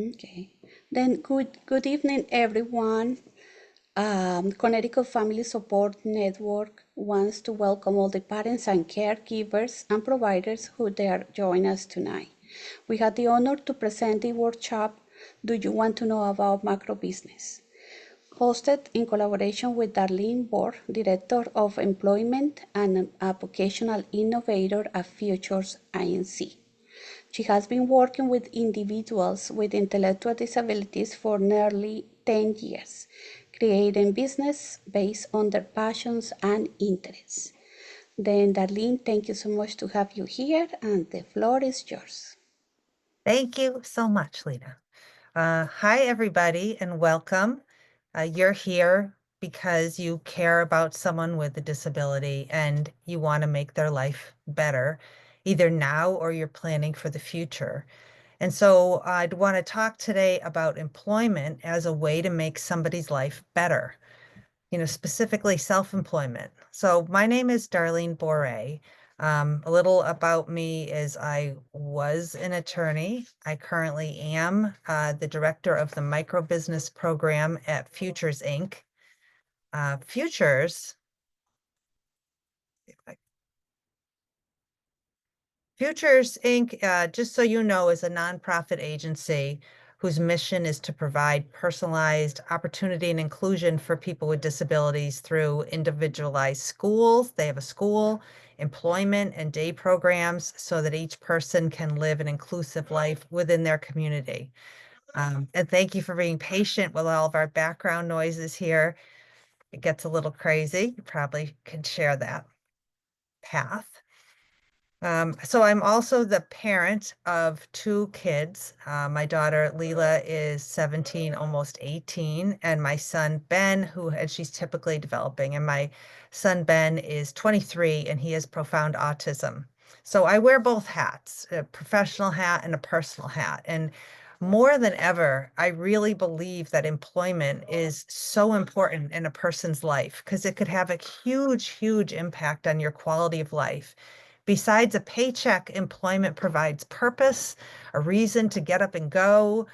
Okay. Then good evening, everyone. Connecticut Family Support Network wants to welcome all the parents and caregivers and providers who dare join us tonight. We had the honor to present the workshop, Do You Want to Know About Macrobusiness? Hosted in collaboration with Darlene Borre, Director of Employment and a Vocational Innovator at Futures Inc. She has been working with individuals with intellectual disabilities for nearly 10 years, creating business based on their passions and interests. Then, Darlene, thank you so much to have you here, and the floor is yours. Thank you so much, Lena. Hi, everybody, and welcome. You're here because you care about someone with a disability and you want to make their life better, either now or you're planning for the future. And so I'd want to talk today about employment as a way to make somebody's life better, specifically self-employment. So my name is Darlene Borre. A little about me is I was an attorney. I currently am the director of the microbusiness program at Futures Inc. Futures Inc., just so you know, is a nonprofit agency whose mission is to provide personalized opportunity and inclusion for people with disabilities through individualized schools. They have a school, employment, and day programs so that each person can live an inclusive life within their community. And thank you for being patient with all of our background noises here. It gets a little crazy. You probably can share that path. So I'm also the parent of two kids. My daughter Lena is 17, almost 18, and my son Ben, and she's typically developing, and my son Ben is 23 and he has profound autism. So I wear both hats, a professional hat and a personal hat. And more than ever, I really believe that employment is so important in a person's life because it could have a huge, huge impact on your quality of life. Besides a paycheck, employment provides purpose, a reason to get up and go.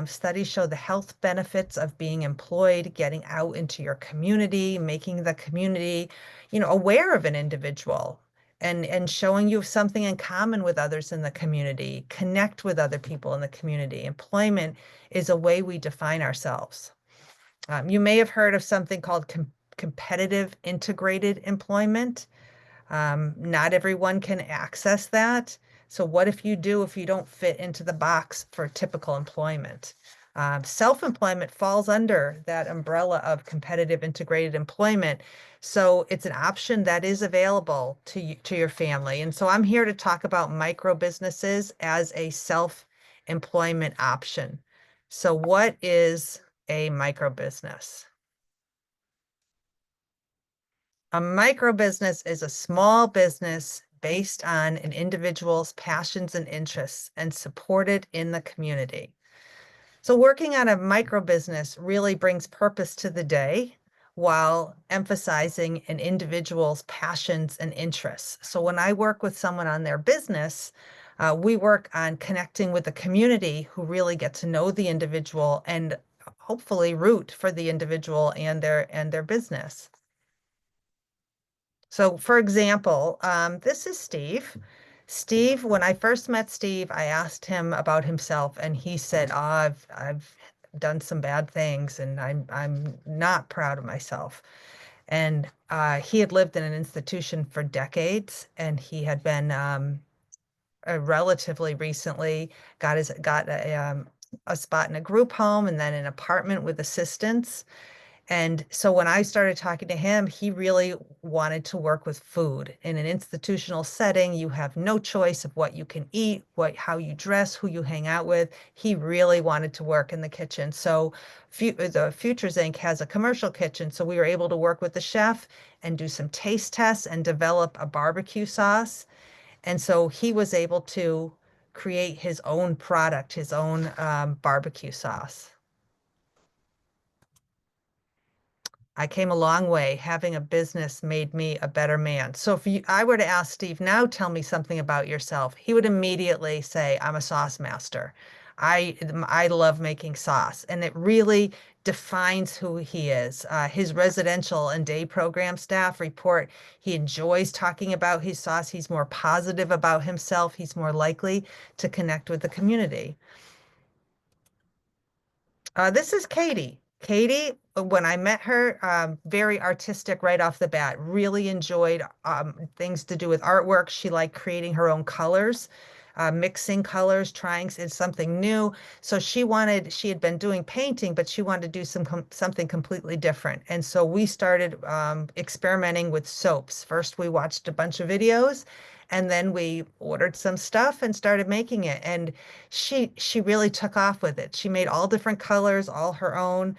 Studies show the health benefits of being employed, getting out into your community, making the community, aware of an individual and showing you something in common with others in the community, connect with other people in the community. Employment is a way we define ourselves. You may have heard of something called competitive integrated employment. Not everyone can access that. So what if you don't fit into the box for typical employment? Self-employment falls under that umbrella of competitive integrated employment. So it's an option that is available to your family. And so I'm here to talk about micro businesses as a self-employment option. So what is a micro business? A micro business is a small business based on an individual's passions and interests and supported in the community. So working on a micro business really brings purpose to the day while emphasizing an individual's passions and interests. So when I work with someone on their business, we work on connecting with the community who really get to know the individual and hopefully root for the individual and their business. So for example, this is Steve. Steve, when I first met Steve, I asked him about himself and he said, oh, I've done some bad things and I'm not proud of myself. And he had lived in an institution for decades and he had been relatively recently got a spot in a group home and then an apartment with assistance. And so when I started talking to him, he really wanted to work with food. In an institutional setting, you have no choice of what you can eat, how you dress, who you hang out with. He really wanted to work in the kitchen. So the Futures Inc. has a commercial kitchen. So we were able to work with the chef and do some taste tests and develop a barbecue sauce. And so he was able to create his own product, his own barbecue sauce. I came a long way. Having a business made me a better man. So if I were to ask Steve, now tell me something about yourself, he would immediately say, I'm a sauce master. I love making sauce, and it really defines who he is. His residential and day program staff report he enjoys talking about his sauce. He's more positive about himself. He's more likely to connect with the community. This is Katie. Katie, when I met her, very artistic right off the bat, really enjoyed things to do with artwork. She liked creating her own colors, mixing colors, trying something new. So she had been doing painting, but she wanted to do something completely different. And so we started experimenting with soaps. First, we watched a bunch of videos, and then we ordered some stuff and started making it. And she really took off with it. She made all different colors, all her own.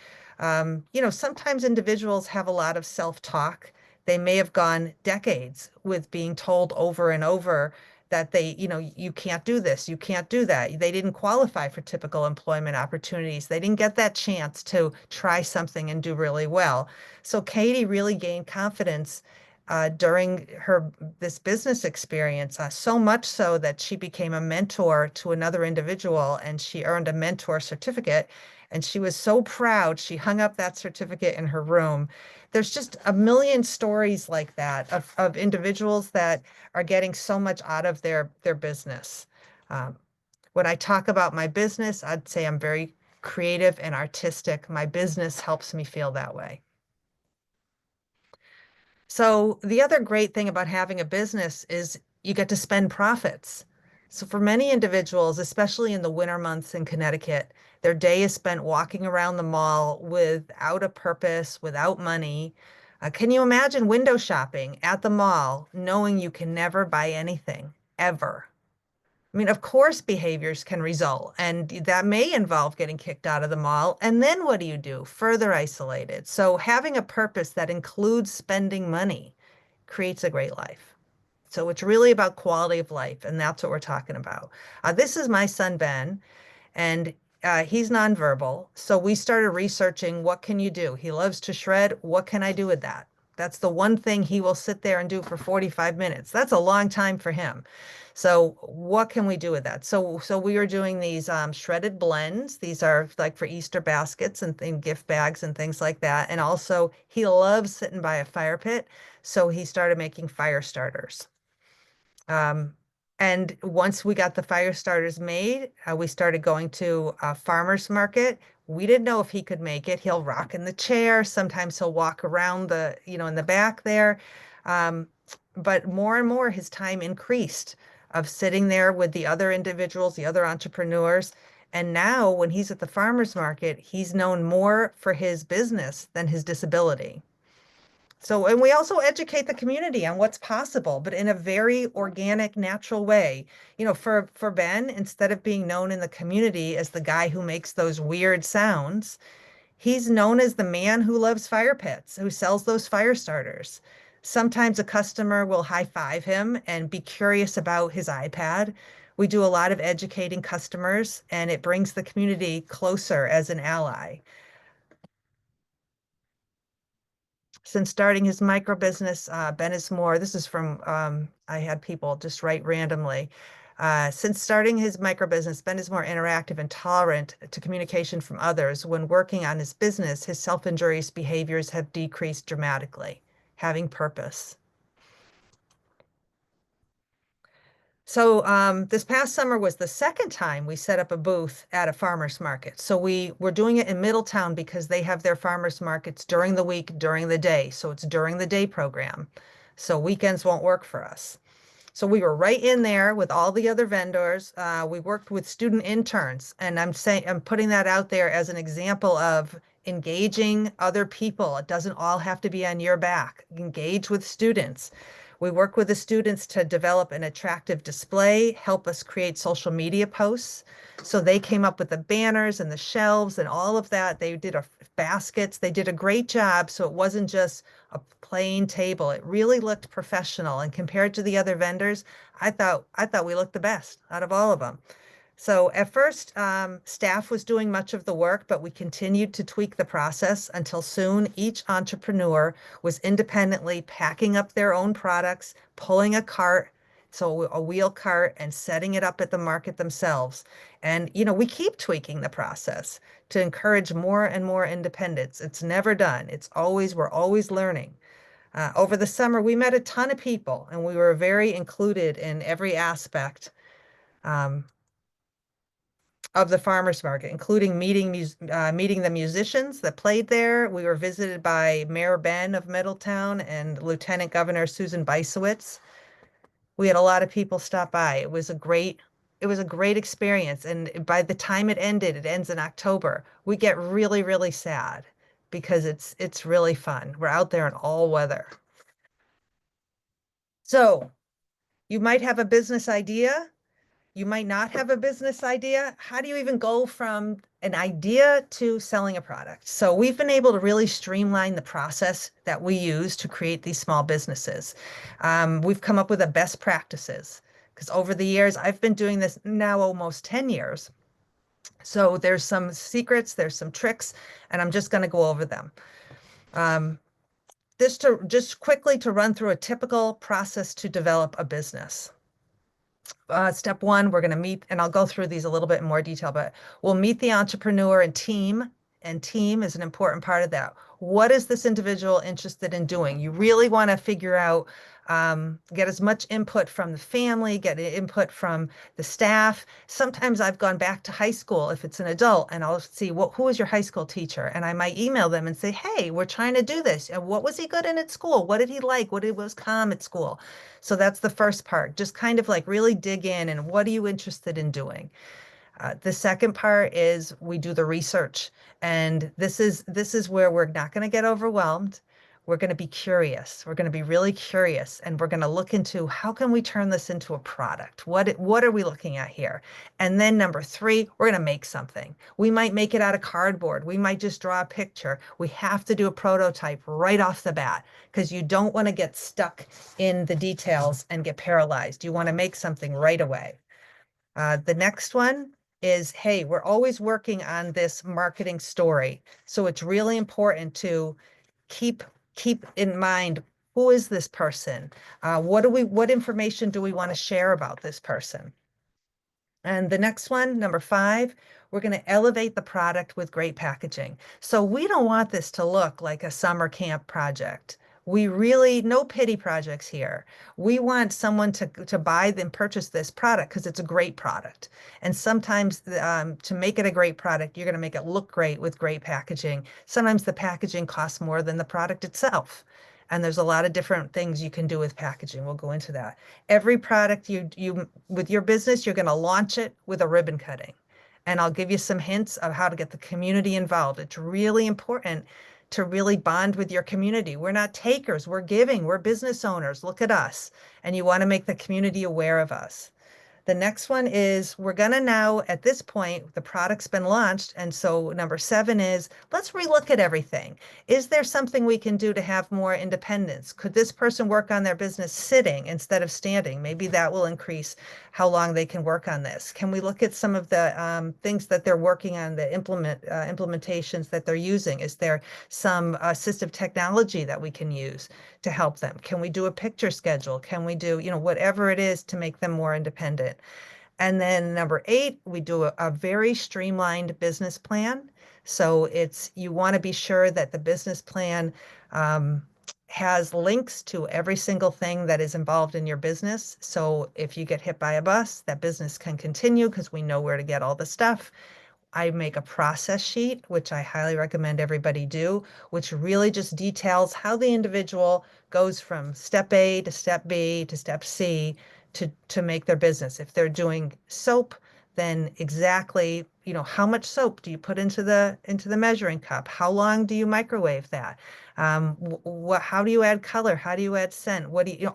Sometimes individuals have a lot of self-talk. They may have gone decades with being told over and over that you can't do this, you can't do that. They didn't qualify for typical employment opportunities. They didn't get that chance to try something and do really well. So Katie really gained confidence during this business experience, so much so that she became a mentor to another individual and she earned a mentor certificate. And she was so proud, she hung up that certificate in her room. There's just a million stories like that of individuals that are getting so much out of their business. Um, when I talk about my business, I'd say I'm very creative and artistic. My business helps me feel that way. So the other great thing about having a business is you get to spend profits. So for many individuals, especially in the winter months in Connecticut, their day is spent walking around the mall without a purpose, without money. Can you imagine window shopping at the mall, knowing you can never buy anything, ever? I mean, of course, behaviors can result, and that may involve getting kicked out of the mall. And then what do you do? Further isolated. So having a purpose that includes spending money creates a great life. So it's really about quality of life, and that's what we're talking about. This is my son, Ben, and he's nonverbal. So we started researching what can you do? He loves to shred. What can I do with that? That's the one thing he will sit there and do for 45 minutes. That's a long time for him. So what can we do with that? So we are doing these shredded blends. These are like for Easter baskets and gift bags and things like that. And also he loves sitting by a fire pit. So he started making fire starters. Um, and once we got the fire starters made, we started going to a farmer's market. We didn't know if he could make it. He'll rock in the chair. Sometimes he'll walk around in the back there. Um, but more and more, his time increased of sitting there with the other individuals, the other entrepreneurs. And now, when he's at the farmer's market, he's known more for his business than his disability. So, and we also educate the community on what's possible, but in a very organic, natural way. For Ben, instead of being known in the community as the guy who makes those weird sounds, he's known as the man who loves fire pits, who sells those fire starters. Sometimes a customer will high five him and be curious about his iPad. We do a lot of educating customers, and it brings the community closer as an ally. Since starting his micro business, Ben is more, this is from, I had people just write randomly. Since starting his micro business, Ben is more interactive and tolerant to communication from others. When working on his business, his self-injurious behaviors have decreased dramatically, having purpose. So this past summer was the second time we set up a booth at a farmer's market. So we were doing it in Middletown because they have their farmer's markets during the week, during the day. So it's during the day program. So weekends won't work for us. So we were right in there with all the other vendors. We worked with student interns, and I'm putting that out there as an example of engaging other people. It doesn't all have to be on your back. Engage with students. We work with the students to develop an attractive display, help us create social media posts. So they came up with the banners and the shelves and all of that. They did baskets. They did a great job. So it wasn't just a plain table. It really looked professional. And compared to the other vendors, I thought we looked the best out of all of them. So at first, staff was doing much of the work, but we continued to tweak the process until soon each entrepreneur was independently packing up their own products, pulling a cart, So a wheel cart and setting it up at the market themselves. And, we keep tweaking the process to encourage more and more independence. It's never done. We're always learning. Over the summer, we met a ton of people and we were very included in every aspect um, of the farmers market, including meeting the musicians that played there. We were visited by Mayor Ben of Middletown and Lieutenant Governor Susan Bisowitz. We had a lot of people stop by. It was a great experience. And by the time it ends in October, we get really, really sad because it's really fun. We're out there in all weather. So you might have a business idea. You might not have a business idea. How do you even go from an idea to selling a product? So we've been able to really streamline the process that we use to create these small businesses. We've come up with a best practices because over the years, I've been doing this now almost 10 years. So there's some secrets, there's some tricks, and I'm just going to go over them. This to just quickly to run through a typical process to develop a business. Step one, we're going to meet, and I'll go through these a little bit in more detail, but we'll meet the entrepreneur and team is an important part of that. What is this individual interested in doing? You really want to figure out, get as much input from the family, get input from the staff. Sometimes I've gone back to high school if it's an adult, and I'll see who was your high school teacher, and I might email them and say, hey, we're trying to do this. And what was he good in at school? What did he like? What was calm at school? So that's the first part. Just kind of like really dig in and what are you interested in doing? The second part is we do the research, and this is where we're not going to get overwhelmed. We're going to be curious. We're going to be really curious, and we're going to look into how can we turn this into a product? What are we looking at here? And then number three, we're going to make something. We might make it out of cardboard. We might just draw a picture. We have to do a prototype right off the bat because you don't want to get stuck in the details and get paralyzed. You want to make something right away. The next one is, hey, we're always working on this marketing story. So it's really important to keep in mind, who is this person? What information do we want to share about this person? And the next one, number five, we're going to elevate the product with great packaging. So we don't want this to look like a summer camp project. We really, no pity projects here. We want someone to buy and purchase this product because it's a great product. And sometimes to make it a great product, you're going to make it look great with great packaging. Sometimes the packaging costs more than the product itself. And there's a lot of different things you can do with packaging. We'll go into that. Every product you with your business, you're going to launch it with a ribbon cutting. And I'll give you some hints of how to get the community involved. It's really important to really bond with your community. We're not takers, we're giving, we're business owners. Look at us. And you want to make the community aware of us. The next one is we're going to now, at this point, the product's been launched. And so number seven is let's relook at everything. Is there something we can do to have more independence? Could this person work on their business sitting instead of standing? Maybe that will increase how long they can work on this. Can we look at some of the things that they're working on, the implementations that they're using? Is there some assistive technology that we can use to help them? Can we do a picture schedule? Can we do, whatever it is to make them more independent? And then number eight, we do a very streamlined business plan. So you want to be sure that the business plan has links to every single thing that is involved in your business. So if you get hit by a bus, that business can continue because we know where to get all the stuff. I make a process sheet, which I highly recommend everybody do, which really just details how the individual goes from step A to step B to step C to make their business. If they're doing soap, then exactly, how much soap do you put into the measuring cup? How long do you microwave that? How do you add color? How do you add scent?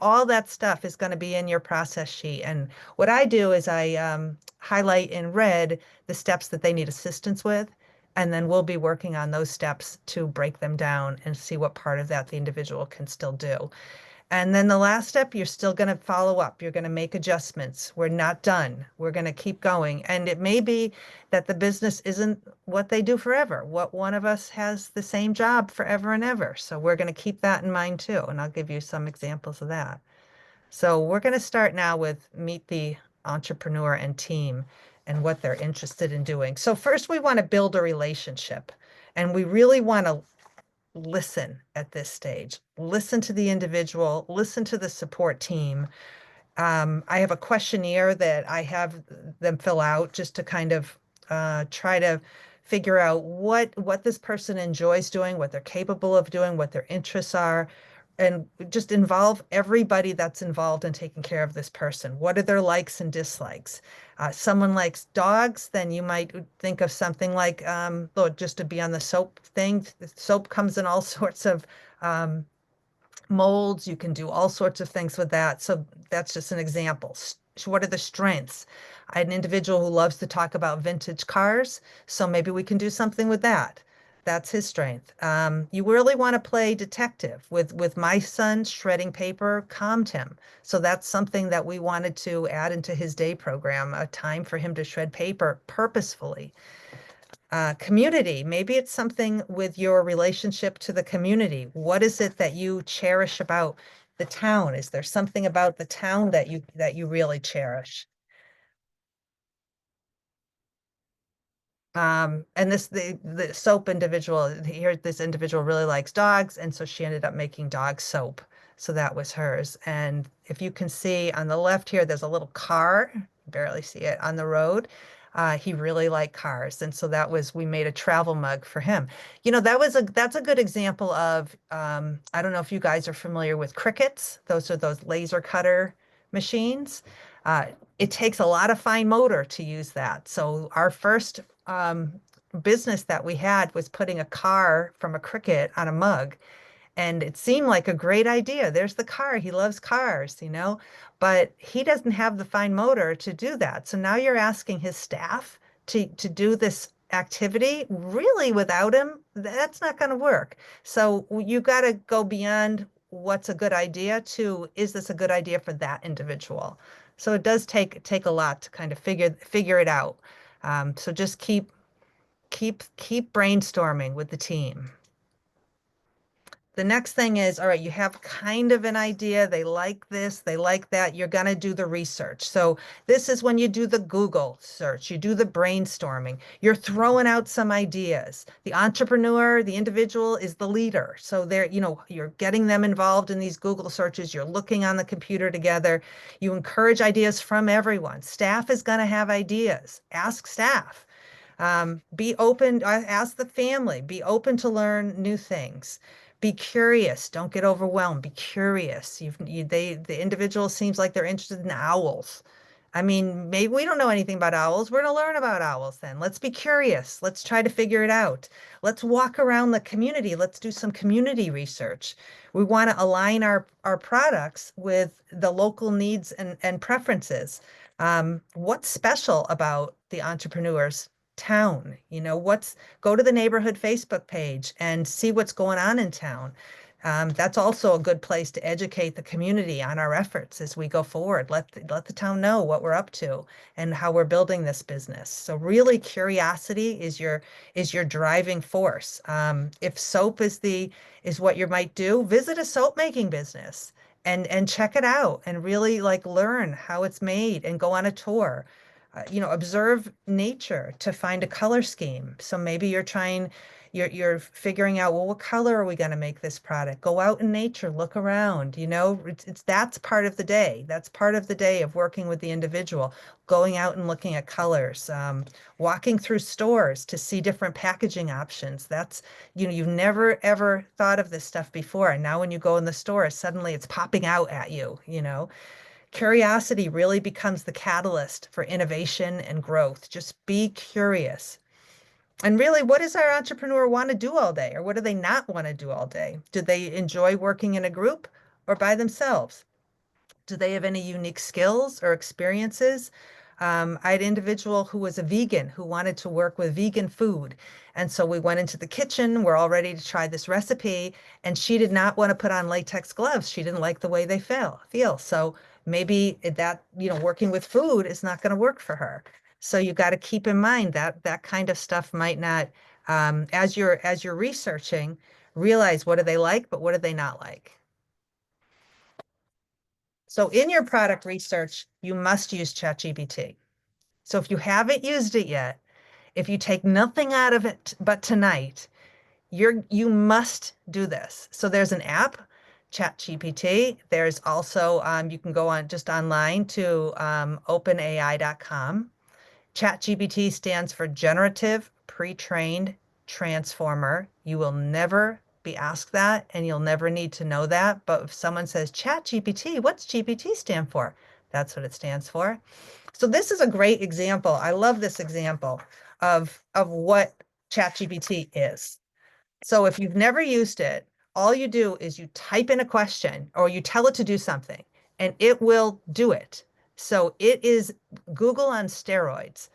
All that stuff is going to be in your process sheet. And what I do is I highlight in red the steps that they need assistance with, and then we'll be working on those steps to break them down and see what part of that the individual can still do. And then the last step, you're still going to follow up. You're going to make adjustments. We're not done. We're going to keep going. And it may be that the business isn't what they do forever. What one of us has the same job forever and ever. So we're going to keep that in mind too. And I'll give you some examples of that. So we're going to start now with meet the entrepreneur and team and what they're interested in doing. So first we want to build a relationship, and we really want to listen at this stage. Listen to the individual, listen to the support team. I have a questionnaire that I have them fill out just to kind of try to figure out what this person enjoys doing, what they're capable of doing, what their interests are, and just involve everybody that's involved in taking care of this person. What are their likes and dislikes? Someone likes dogs, then you might think of something like, just to be on the soap thing. Soap comes in all sorts of molds. You can do all sorts of things with that. So that's just an example. What are the strengths? I had an individual who loves to talk about vintage cars, so maybe we can do something with that. That's his strength. You really want to play detective. With my son, shredding paper calmed him. So that's something that we wanted to add into his day program, a time for him to shred paper purposefully. Community, maybe it's something with your relationship to the community. What is it that you cherish about the town? Is there something about the town that you really cherish? And the soap individual here, this individual really likes dogs, and so she ended up making dog soap. So that was hers. And if you can see on the left here, there's a little car, barely see it on the road. He really liked cars, and so we made a travel mug for him. That's a good example of I don't know if you guys are familiar with crickets. Those are those laser cutter machines. Uh, it takes a lot of fine motor to use that. So our first um, business that we had was putting a car from a cricket on a mug. And it seemed like a great idea. There's the car. He loves cars, but he doesn't have the fine motor to do that. So now you're asking his staff to do this activity. Really, without him, that's not going to work. So you got to go beyond what's a good idea to, is this a good idea for that individual? So it does take a lot to kind of figure it out. So just keep brainstorming with the team. The next thing is, all right, you have kind of an idea. They like this, they like that. You're going to do the research. So this is when you do the Google search, you do the brainstorming. You're throwing out some ideas. The entrepreneur, the individual is the leader. So you're getting them involved in these Google searches. You're looking on the computer together. You encourage ideas from everyone. Staff is going to have ideas. Ask staff. Be open, ask the family, be open to learn new things. Be curious. Don't get overwhelmed. Be curious. The individual seems like they're interested in owls. I mean, maybe we don't know anything about owls. We're going to learn about owls then. Let's be curious. Let's try to figure it out. Let's walk around the community. Let's do some community research. We want to align our products with the local needs and preferences. What's special about the entrepreneurs town? Go to the neighborhood Facebook page and see what's going on in town. That's also a good place to educate the community on our efforts as we go forward. Let the town know what we're up to and how we're building this business. So really, curiosity is your driving force. If soap is what you might do, visit a soap making business and check it out and really like learn how it's made and go on a tour. Observe nature to find a color scheme. So maybe you're figuring out, well, what color are we going to make this product? Go out in nature, look around, that's part of the day. That's part of the day of working with the individual, going out and looking at colors, walking through stores to see different packaging options. You've never ever thought of this stuff before. And now when you go in the store, suddenly it's popping out at you. Curiosity really becomes the catalyst for innovation and growth. Just be curious. And really, what does our entrepreneur want to do all day, or what do they not want to do all day? Do they enjoy working in a group or by themselves? Do they have any unique skills or experiences? I had an individual who was a vegan who wanted to work with vegan food. And so we went into the kitchen. We're all ready to try this recipe. And she did not want to put on latex gloves. She didn't like the way they feel. So maybe working with food is not going to work for her. So you got to keep in mind that that kind of stuff might not, as you're researching, realize what do they like, but what do they not like? So in your product research, you must use Chat GPT. So if you haven't used it yet, if you take nothing out of it but tonight, you must do this. So there's an app, Chat GPT. There's also you can go on just online to openai.com. ChatGPT stands for Generative Pre-trained Transformer. You will never be asked that, and you'll never need to know that. But if someone says ChatGPT, what's GPT stand for? That's what it stands for. So this is a great example. I love this example of what ChatGPT is. So if you've never used it, all you do is you type in a question or you tell it to do something and it will do it. So it is Google on steroids.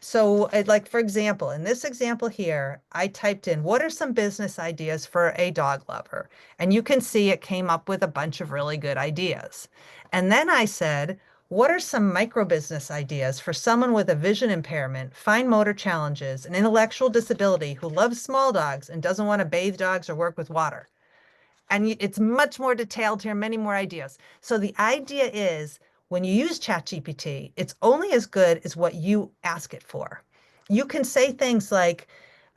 So like, for example, in this example here, I typed in, what are some business ideas for a dog lover? And you can see it came up with a bunch of really good ideas. And then I said, what are some micro business ideas for someone with a vision impairment, fine motor challenges, an intellectual disability who loves small dogs and doesn't want to bathe dogs or work with water? And it's much more detailed here, many more ideas. So the idea is when you use ChatGPT, it's only as good as what you ask it for. You can say things like,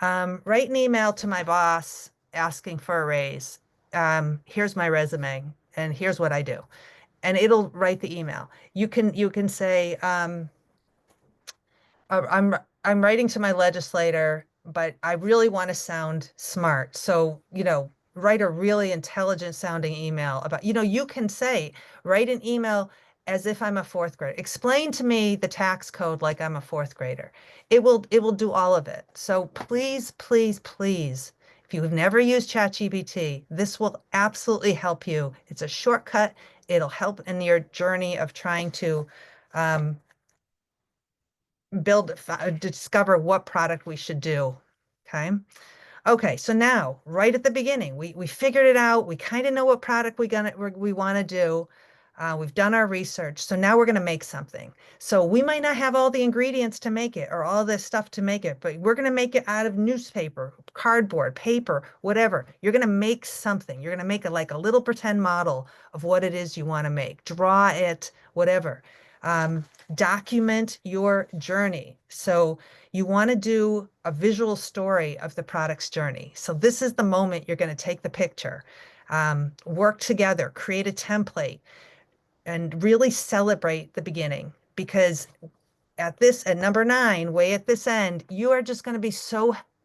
write an email to my boss asking for a raise. Here's my resume and here's what I do. And it'll write the email. You can say, I'm writing to my legislator, but I really want to sound smart. So, write a really intelligent sounding email about, you can say, write an email as if I'm a fourth grader. Explain to me the tax code like I'm a fourth grader. It will do all of it. So please, please, please, if you've never used ChatGPT, this will absolutely help you. It's a shortcut. It'll help in your journey of trying to um, discover what product we should do. Okay. Okay, so now right at the beginning, we figured it out. We kind of know what product we want to do. We've done our research. So now we're going to make something. So we might not have all the ingredients to make it or all this stuff to make it, but we're going to make it out of newspaper, cardboard, paper, whatever. You're going to make something. You're going to make it like a little pretend model of what it is you want to make. Draw it, whatever. Document your journey. So you want to do a visual story of the product's journey. So this is the moment you're going to take the picture, work together, create a template, and really celebrate the beginning. Because at number 9, way at this end, you are just going to be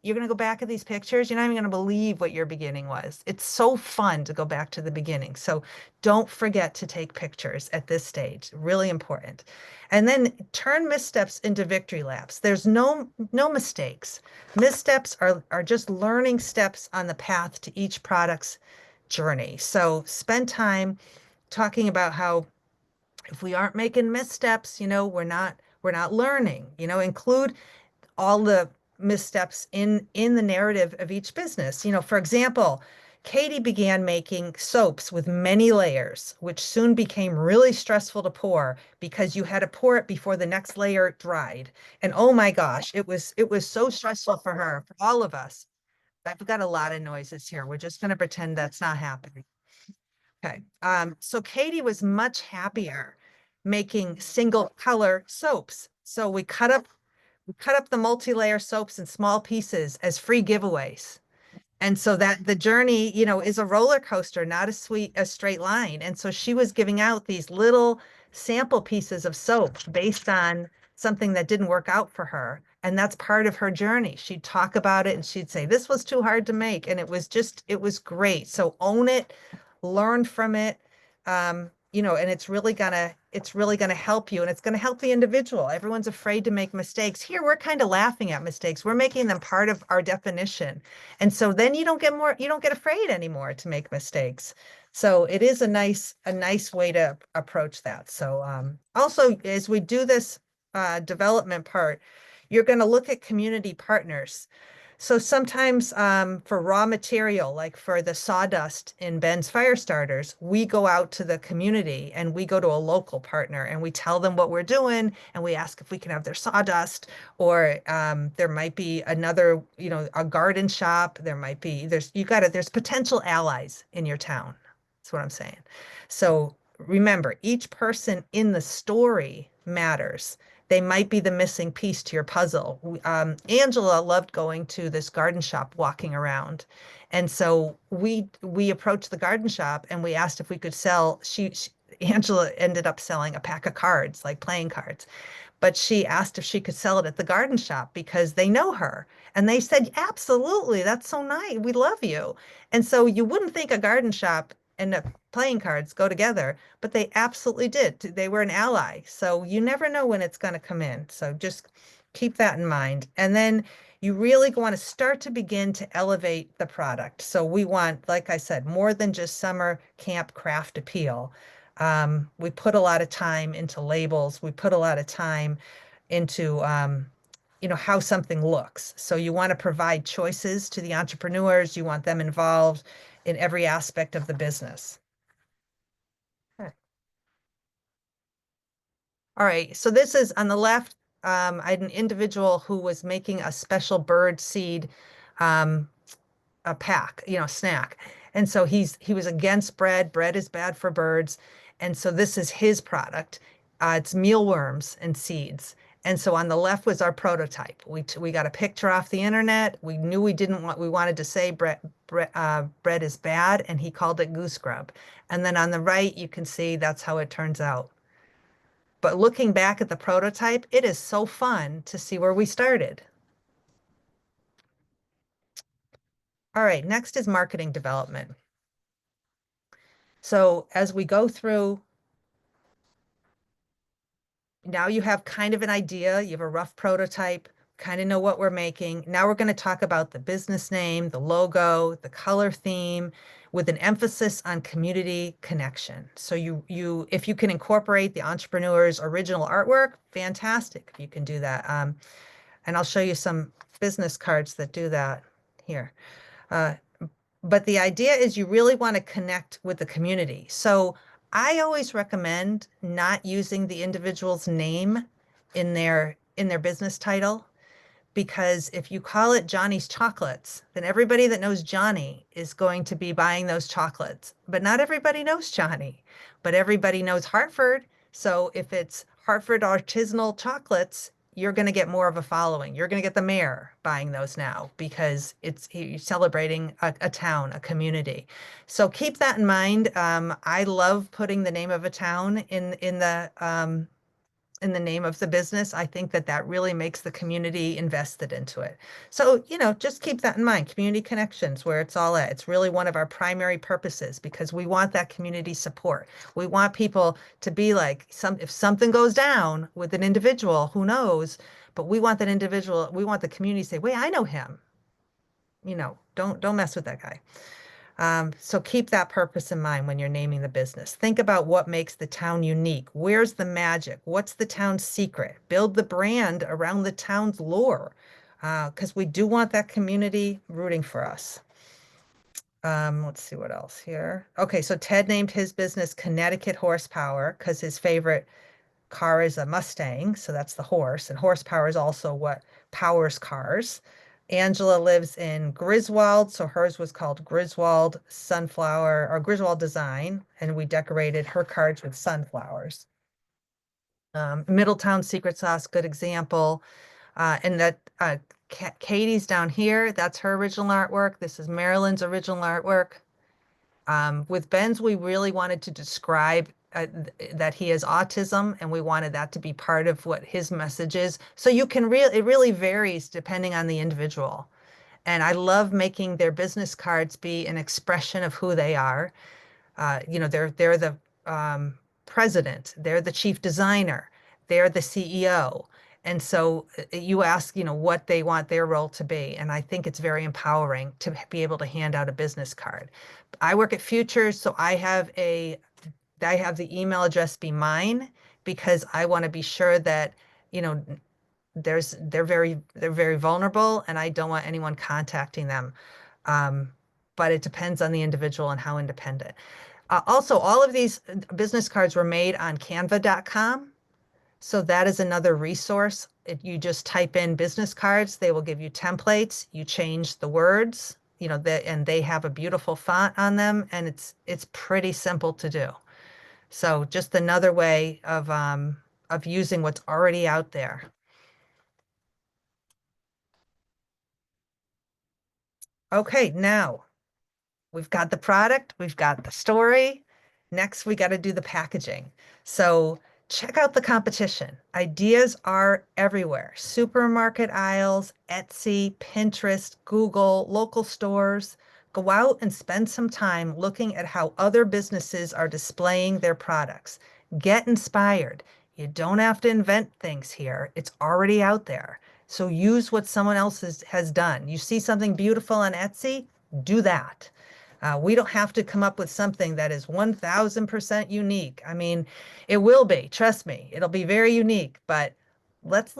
you're going to go back at these pictures. You're not even going to believe what your beginning was. It's so fun to go back to the beginning. So don't forget to take pictures at this stage. Really important. And then turn missteps into victory laps. There's no mistakes. Missteps are just learning steps on the path to each product's journey. So spend time talking about how if we aren't making missteps, we're not learning. Include all the missteps in the narrative of each business. For example, Katie began making soaps with many layers, which soon became really stressful to pour because you had to pour it before the next layer dried. And oh my gosh, it was so stressful for her, for all of us. I've got a lot of noises here. We're just going to pretend that's not happening. Okay. So Katie was much happier making single color soaps. So we cut up the multi-layer soaps in small pieces as free giveaways. And so that the journey, is a roller coaster, not a straight line. And so she was giving out these little sample pieces of soap based on something that didn't work out for her. And that's part of her journey. She'd talk about it and she'd say, this was too hard to make. And it was great. So own it, learn from it. And it's really gonna help you and it's gonna help the individual. Everyone's afraid to make mistakes. Here, we're kind of laughing at mistakes. We're making them part of our definition. And so then you don't get afraid anymore to make mistakes. So it is a nice way to approach that. So also as we do this development part, you're going to look at community partners. So sometimes for raw material, like for the sawdust in Ben's fire starters, we go out to the community and we go to a local partner and we tell them what we're doing and we ask if we can have their sawdust, or there might be another, a garden shop. There's potential allies in your town. That's what I'm saying. So remember, each person in the story matters. They might be the missing piece to your puzzle. Angela loved going to this garden shop, walking around. And so we approached the garden shop and we asked if we could sell. Angela ended up selling a pack of cards, like playing cards, but she asked if she could sell it at the garden shop because they know her. And they said, absolutely, that's so nice. We love you. And so you wouldn't think a garden shop and playing cards go together, but they absolutely did. They were an ally. So you never know when it's going to come in. So just keep that in mind. And then you really want to start to begin to elevate the product. So we want, like I said, more than just summer camp craft appeal. We put a lot of time into labels. We put a lot of time into how something looks. So you want to provide choices to the entrepreneurs. You want them involved in every aspect of the business. Okay. All right, so this is on the left. I had an individual who was making a special bird seed um, a pack, snack. And so he was against bread. Bread is bad for birds. And so this is his product. It's mealworms and seeds. And so on the left was our prototype. We got a picture off the internet. We knew we wanted to say bread is bad, and he called it goose grub. And then on the right, you can see that's how it turns out. But looking back at the prototype, it is so fun to see where we started. All right, next is marketing development. So as we go through, now you have kind of an idea, you have a rough prototype, kind of know what we're making. Now we're going to talk about the business name, the logo, the color theme, with an emphasis on community connection. So if you can incorporate the entrepreneur's original artwork, fantastic if you can do that. And I'll show you some business cards that do that here. But the idea is you really want to connect with the community. So I always recommend not using the individual's name in their business title, because if you call it Johnny's Chocolates, then everybody that knows Johnny is going to be buying those chocolates. But not everybody knows Johnny, but everybody knows Hartford. So if it's Hartford Artisanal Chocolates, you're going to get more of a following. You're going to get the mayor buying those now because you're celebrating a town, a community. So keep that in mind. I love putting the name of a town in the name of the business. I think that really makes the community invested into it. So, just keep that in mind. Community connections, where it's all at. It's really one of our primary purposes because we want that community support. We want people to be like, if something goes down with an individual, who knows? But we want we want the community to say, wait, I know him. Don't mess with that guy. So keep that purpose in mind when you're naming the business. Think about what makes the town unique. Where's the magic? What's the town's secret? Build the brand around the town's lore, because we do want that community rooting for us. Let's see what else here. Okay, so Ted named his business Connecticut Horsepower because his favorite car is a Mustang, so that's the horse, and horsepower is also what powers cars. Angela lives in Griswold, so hers was called Griswold Sunflower or Griswold Design, and we decorated her cards with sunflowers. Middletown Secret Sauce, good example. And that Katie's down here, that's her original artwork. This is Marilyn's original artwork. With Ben's, we really wanted to describe that he has autism, and we wanted that to be part of what his message is. So it really varies depending on the individual. And I love making their business cards be an expression of who they are. They're the president, they're the chief designer, they're the CEO. And so you ask, what they want their role to be. And I think it's very empowering to be able to hand out a business card. I work at Futures, so I have the email address be mine because I want to be sure that, they're very vulnerable and I don't want anyone contacting them. But it depends on the individual and how independent. Also, all of these business cards were made on canva.com. So that is another resource. You just type in business cards, they will give you templates. You change the words, and they have a beautiful font on them, and it's pretty simple to do. So just another way of using what's already out there. Okay, now we've got the product, we've got the story. Next, we got to do the packaging. So check out the competition. Ideas are everywhere. Supermarket aisles, Etsy, Pinterest, Google, local stores. Go out and spend some time looking at how other businesses are displaying their products. Get inspired. You don't have to invent things here. It's already out there. So use what someone else has done. You see something beautiful on Etsy, do that. We don't have to come up with something that is 1000% unique. I mean, it will be, trust me, it'll be very unique, but let's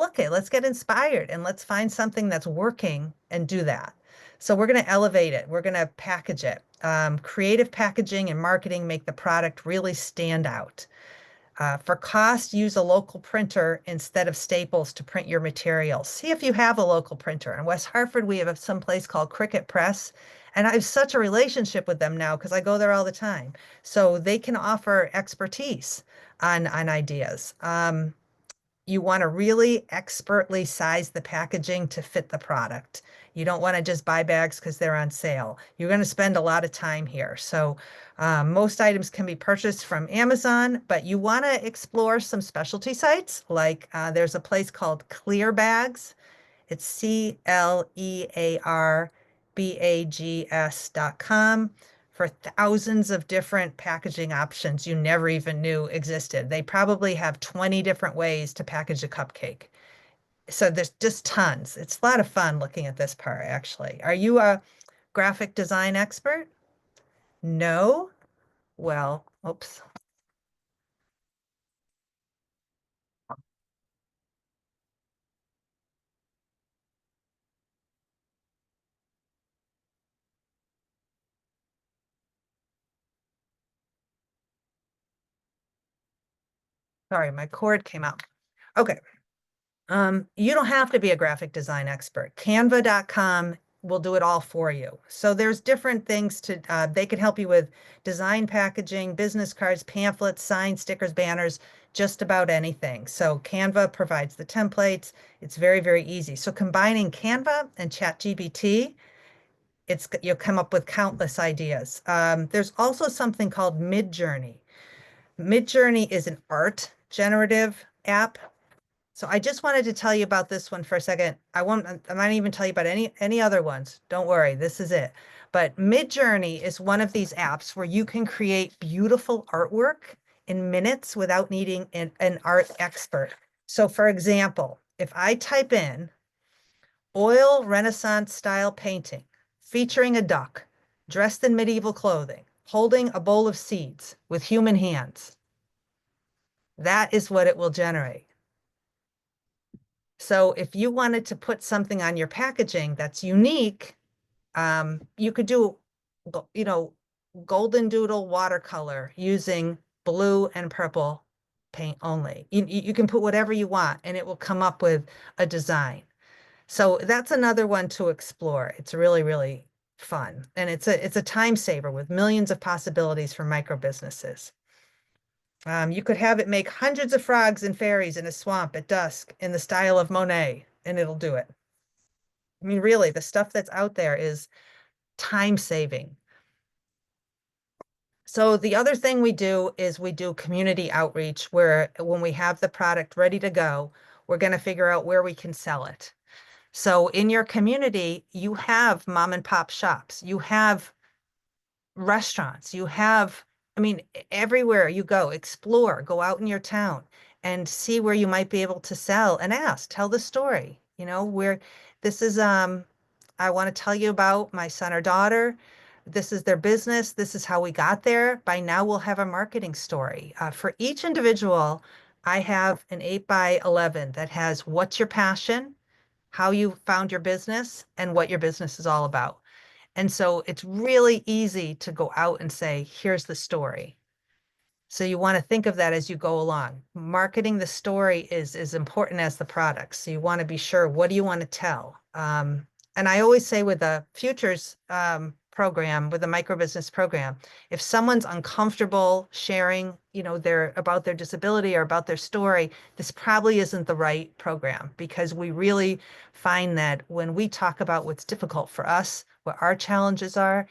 get inspired and let's find something that's working and do that. So we're going to elevate it. We're going to package it. Creative packaging and marketing make the product really stand out. For cost, use a local printer instead of staples to print your materials. See if you have a local printer. In West Hartford, we have some place called Cricket Press, and I have such a relationship with them now because I go there all the time. So they can offer expertise on ideas. You want to really expertly size the packaging to fit the product. You don't want to just buy bags because they're on sale. You're going to spend a lot of time here. So most items can be purchased from Amazon, but you want to explore some specialty sites. Like there's a place called Clear Bags. It's ClearBags.com for thousands of different packaging options you never even knew existed. They probably have 20 different ways to package a cupcake. So there's just tons. It's a lot of fun looking at this part, actually. Are you a graphic design expert? No? Well, oops. Sorry, my cord came out. Okay. You don't have to be a graphic design expert. Canva.com will do it all for you. So there's different things they can help you with design packaging, business cards, pamphlets, signs, stickers, banners, just about anything. So Canva provides the templates. It's very, very easy. So combining Canva and Chat GPT, you'll come up with countless ideas. There's also something called Midjourney. Midjourney is an art generative app. So I just wanted to tell you about this one for a second. I might even tell you about any other ones. Don't worry, this is it. But Midjourney is one of these apps where you can create beautiful artwork in minutes without needing an art expert. So for example, if I type in oil Renaissance style painting featuring a duck dressed in medieval clothing, holding a bowl of seeds with human hands, that is what it will generate. So if you wanted to put something on your packaging that's unique, you could do, you know, golden doodle watercolor using blue and purple paint only. You can put whatever you want and it will come up with a design. So that's another one to explore. It's really, really fun. And it's a time saver with millions of possibilities for micro businesses. You could have it make hundreds of frogs and fairies in a swamp at dusk in the style of Monet, and it'll do it. I mean, really, the stuff that's out there is time saving. So the other thing we do is we do community outreach where when we have the product ready to go, we're going to figure out where we can sell it. So in your community, you have mom and pop shops, you have restaurants, you have, I mean, everywhere you go, explore, go out in your town and see where you might be able to sell and ask, tell the story, you know, where this is, I want to tell you about my son or daughter. This is their business. This is how we got there. By now, we'll have a marketing story. For each individual, I have an 8x11 that has what's your passion, how you found your business, and what your business is all about. And so it's really easy to go out and say, here's the story. So you want to think of that as you go along. Marketing the story is as important as the product. So you want to be sure, what do you want to tell? And I always say with the futures program, with a microbusiness program, if someone's uncomfortable sharing, about their disability or about their story, this probably isn't the right program, because we really find that when we talk about what's difficult for us, what our challenges are,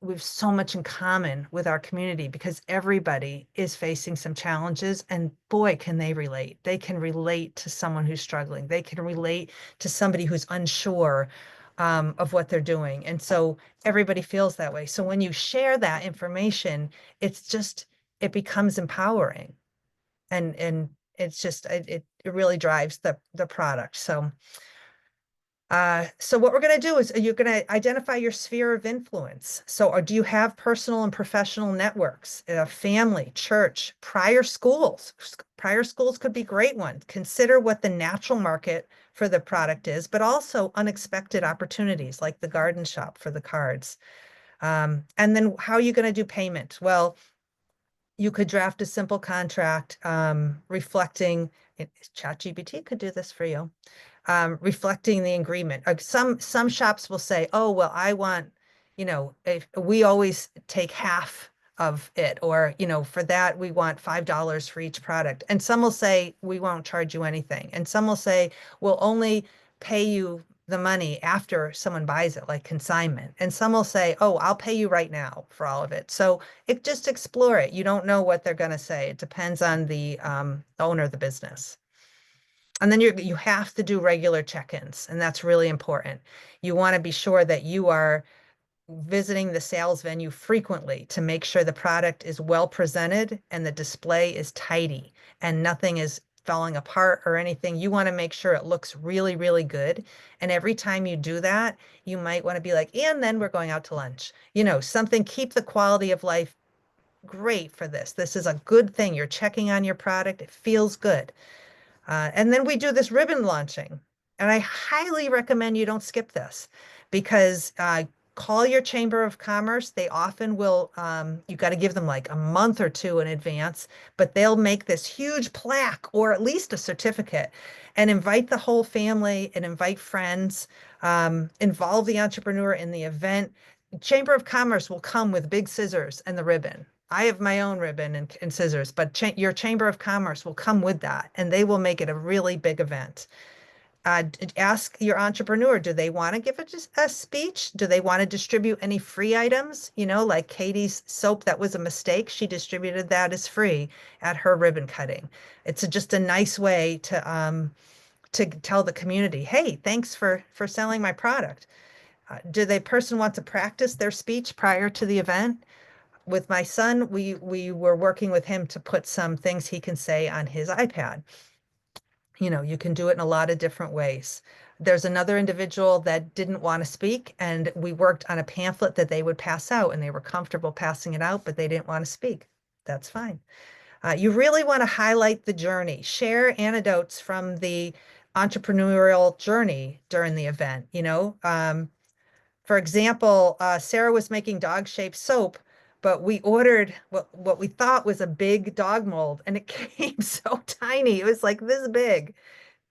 we have so much in common with our community, because everybody is facing some challenges, and boy, can they relate. They can relate to someone who's struggling. They can relate to somebody who's unsure of what they're doing. And so everybody feels that way. So when you share that information, it becomes empowering, and it really drives the product. So what we're going to do is you're going to identify your sphere of influence. So do you have personal and professional networks, family, church, prior schools? Prior schools could be great ones. Consider what the natural market for the product is, but also unexpected opportunities like the garden shop for the cards. And then how are you going to do payment? Well, you could draft a simple contract reflecting, Chat GPT could do this for you, reflecting the agreement. Some shops will say, oh, well, I want, if we always take half of it, or, for that, we want $5 for each product. And some will say, we won't charge you anything. And some will say, we'll only pay you the money after someone buys it, like consignment. And some will say, oh, I'll pay you right now for all of it. So just explore it. You don't know what they're going to say. It depends on the owner of the business. And then you have to do regular check-ins, and that's really important. You want to be sure that you are visiting the sales venue frequently to make sure the product is well presented and the display is tidy and nothing is falling apart or anything. You want to make sure it looks really, really good. And every time you do that, you might want to be like, and then we're going out to lunch. Something, keep the quality of life great for this. This is a good thing. You're checking on your product. It feels good. And then we do this ribbon launching. And I highly recommend you don't skip this, because call your Chamber of Commerce. They often will, you got to give them like a month or two in advance, but they'll make this huge plaque or at least a certificate and invite the whole family and invite friends, involve the entrepreneur in the event. Chamber of Commerce will come with big scissors and the ribbon. I have my own ribbon and scissors, but your Chamber of Commerce will come with that, and they will make it a really big event. Ask your entrepreneur, do they want to give a speech? Do they want to distribute any free items? Like Katie's soap, that was a mistake. She distributed that as free at her ribbon cutting. It's just a nice way to tell the community, hey, thanks for selling my product. Do the person want to practice their speech prior to the event? With my son, we were working with him to put some things he can say on his iPad. You can do it in a lot of different ways. There's another individual that didn't want to speak, and we worked on a pamphlet that they would pass out, and they were comfortable passing it out, but they didn't want to speak. That's fine. You really want to highlight the journey, share anecdotes from the entrepreneurial journey during the event. For example, Sarah was making dog-shaped soap, but we ordered what we thought was a big dog mold, and it came so tiny. It was like this big.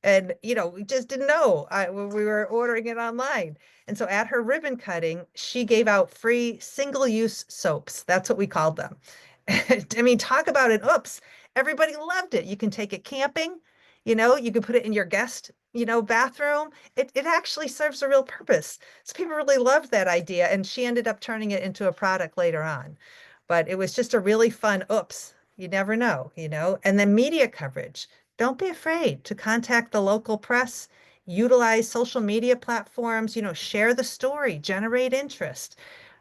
And, we just didn't know when we were ordering it online. And so at her ribbon cutting, she gave out free single-use soaps. That's what we called them. I mean, talk about it. Oops. Everybody loved it. You can take it camping. You can put it in your guest, bathroom. It actually serves a real purpose. So people really loved that idea. And she ended up turning it into a product later on. But it was just a really fun, oops, you never know. And then media coverage. Don't be afraid to contact the local press, utilize social media platforms, share the story, generate interest.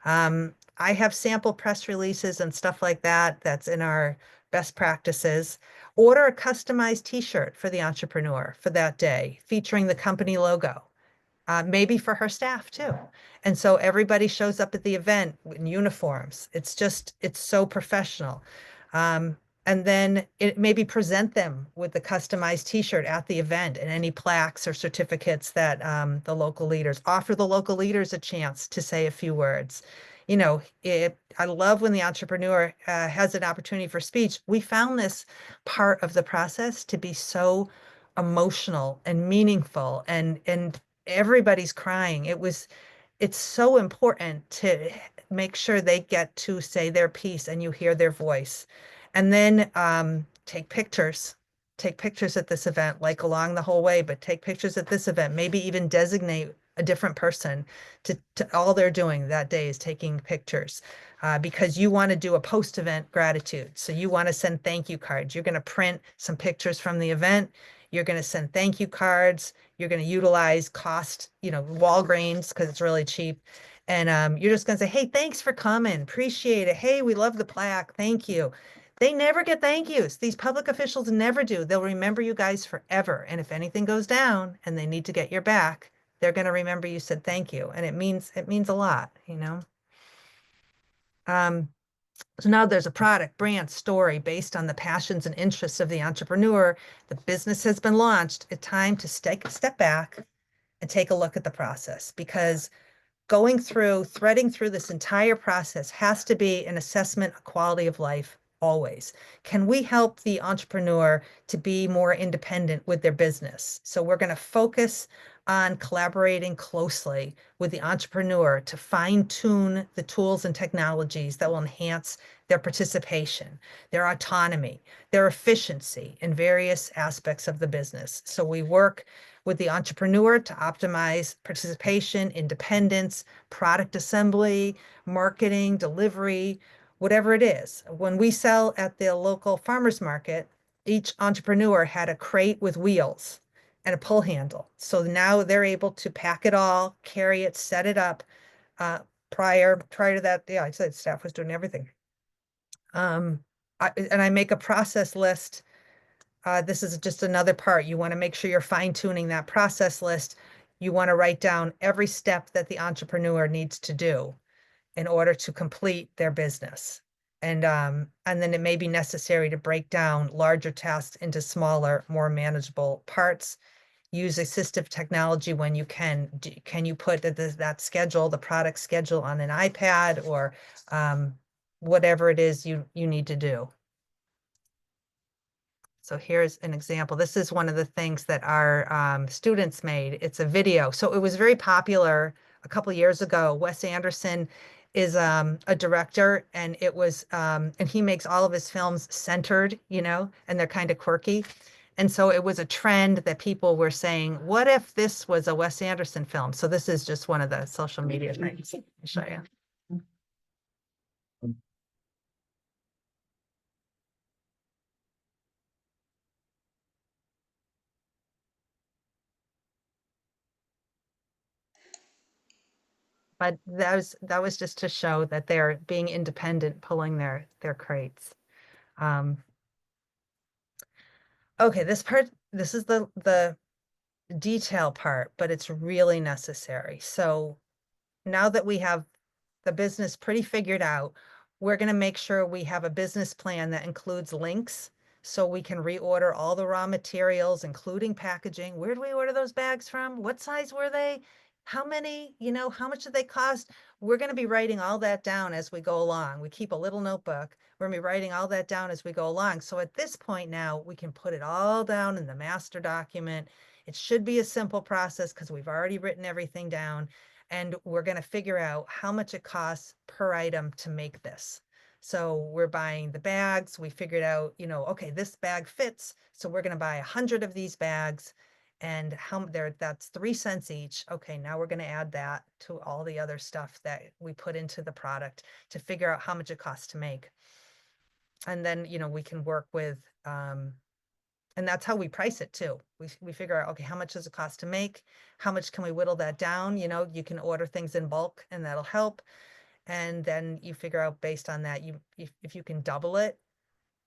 I have sample press releases and stuff like that. That's in our best practices. Order a customized t-shirt for the entrepreneur for that day, featuring the company logo, maybe for her staff too. And so everybody shows up at the event in uniforms. It's so professional. And then maybe present them with the customized t-shirt at the event and any plaques or certificates that the local leaders offer the local leaders a chance to say a few words. I love when the entrepreneur has an opportunity for speech. We found this part of the process to be so emotional and meaningful, and everybody's crying. it's so important to make sure they get to say their piece and you hear their voice. And then take pictures. Take pictures at this event, like along the whole way, but take pictures at this event. Maybe even designate a different person to all they're doing that day is taking pictures, because you want to do a post-event gratitude. So you want to send thank you cards. You're going to print some pictures from the event. You're going to send thank you cards. You're going to utilize Walgreens because it's really cheap. And you're just going to say, hey, thanks for coming. Appreciate it. Hey, we love the plaque. Thank you. They never get thank yous. These public officials never do. They'll remember you guys forever. And if anything goes down and they need to get your back, they're going to remember you said thank you. And it means a lot, you know? So now there's a product, brand, story based on the passions and interests of the entrepreneur. The business has been launched. It's time to step back and take a look at the process, because threading through this entire process has to be an assessment of quality of life always. Can we help the entrepreneur to be more independent with their business? So we're going to focus on collaborating closely with the entrepreneur to fine tune the tools and technologies that will enhance their participation, their autonomy, their efficiency in various aspects of the business. So we work with the entrepreneur to optimize participation, independence, product assembly, marketing, delivery, whatever it is. When we sell at the local farmers market, each entrepreneur had a crate with wheels and a pull handle. So now they're able to pack it all, carry it, set it up. Prior to that, yeah, I said staff was doing everything. And I make a process list. This is just another part. You want to make sure you're fine tuning that process list. You want to write down every step that the entrepreneur needs to do in order to complete their business. And then it may be necessary to break down larger tasks into smaller, more manageable parts. Use assistive technology when you can. Can you put that schedule, the product schedule, on an iPad or whatever it is you need to do? So here's an example. This is one of the things that our students made. It's a video. So it was very popular a couple years ago. Wes Anderson is a director, and and he makes all of his films centered, and they're kind of quirky. And so it was a trend that people were saying, what if this was a Wes Anderson film? So this is just one of the social media things. I'll show you. But that was just to show that they're being independent, pulling their crates. Okay, this is the detail part, but it's really necessary. So now that we have the business pretty figured out, we're going to make sure we have a business plan that includes links so we can reorder all the raw materials, including packaging. Where do we order those bags from? What size were they? How many, how much did they cost? We're going to be writing all that down as we go along. We keep a little notebook. We're going to be writing all that down as we go along. So at this point now, we can put it all down in the master document. It should be a simple process because we've already written everything down. And we're going to figure out how much it costs per item to make this. So we're buying the bags. We figured out, okay, this bag fits. So we're going to buy 100 of these bags, and that's 3 cents each. Okay, now we're going to add that to all the other stuff that we put into the product to figure out how much it costs to make. And then, we can work with, and that's how we price it too. We figure out, okay, how much does it cost to make? How much can we whittle that down? You can order things in bulk and that'll help. And then you figure out based on that, if you can double it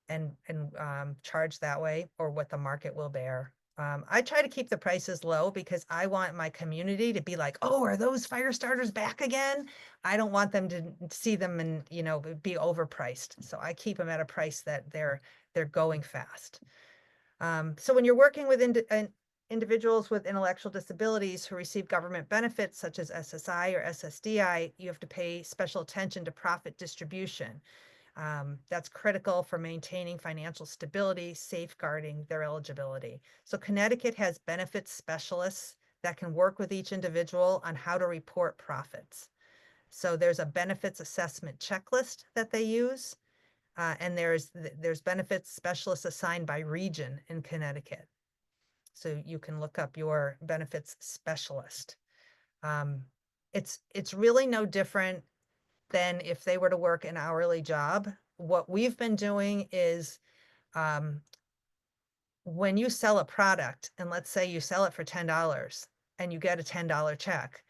and charge that way, or what the market will bear. I try to keep the prices low because I want my community to be like, oh, are those fire starters back again? I don't want them to see them and, be overpriced. So I keep them at a price that they're going fast. So when you're working with individuals with intellectual disabilities who receive government benefits such as SSI or SSDI, you have to pay special attention to profit distribution. That's critical for maintaining financial stability, safeguarding their eligibility. So Connecticut has benefits specialists that can work with each individual on how to report profits. So there's a benefits assessment checklist that they use, and there's benefits specialists assigned by region in Connecticut. So you can look up your benefits specialist. It's really no different than if they were to work an hourly job. What we've been doing is when you sell a product, and let's say you sell it for $10 and you get a $10 check,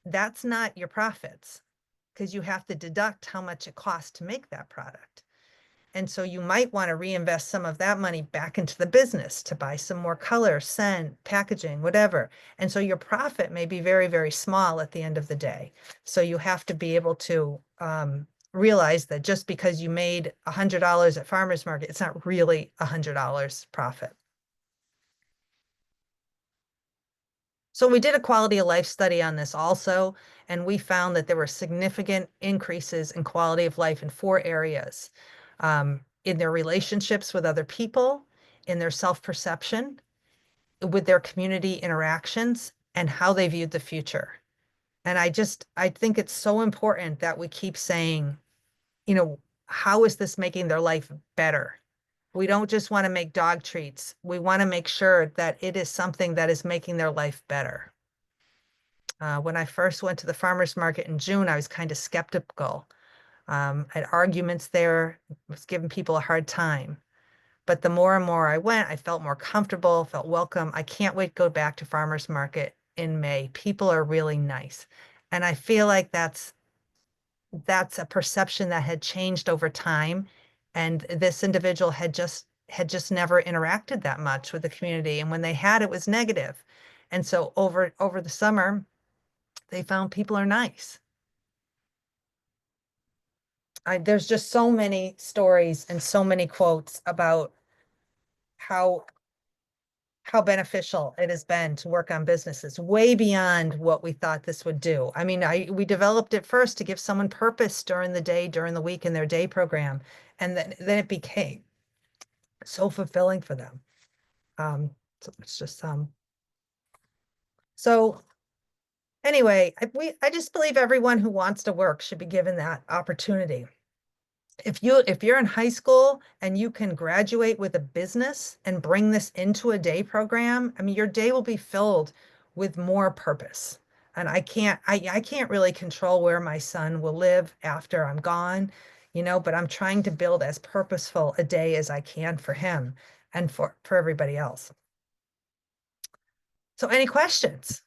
that's not your profits because you have to deduct how much it costs to make that product. And so you might want to reinvest some of that money back into the business to buy some more color, scent, packaging, whatever. And so your profit may be very, very small at the end of the day. So you have to be able to realize that just because you made $100 at farmer's market, it's not really $100 profit. So we did a quality of life study on this also, and we found that there were significant increases in quality of life in 4 areas. In their relationships with other people, in their self-perception, with their community interactions, and how they viewed the future. And I think it's so important that we keep saying, how is this making their life better? We don't just want to make dog treats. We want to make sure that it is something that is making their life better. When I first went to the farmer's market in June, I was kind of skeptical. I had arguments there, was giving people a hard time. But the more and more I went, I felt more comfortable, felt welcome. I can't wait to go back to farmer's market in May. People are really nice. And I feel like that's a perception that had changed over time. And this individual had just never interacted that much with the community. And when they had, it was negative. And so over the summer, they found people are nice. There's just so many stories and so many quotes about how beneficial it has been to work on businesses way beyond what we thought this would do. I mean, we developed it first to give someone purpose during the day, during the week in their day program. And then it became so fulfilling for them. So it's just, so anyway, I just believe everyone who wants to work should be given that opportunity. If you're in high school and you can graduate with a business and bring this into a day program, I mean, your day will be filled with more purpose. And I can't really control where my son will live after I'm gone, but I'm trying to build as purposeful a day as I can for him and for everybody else. So any questions?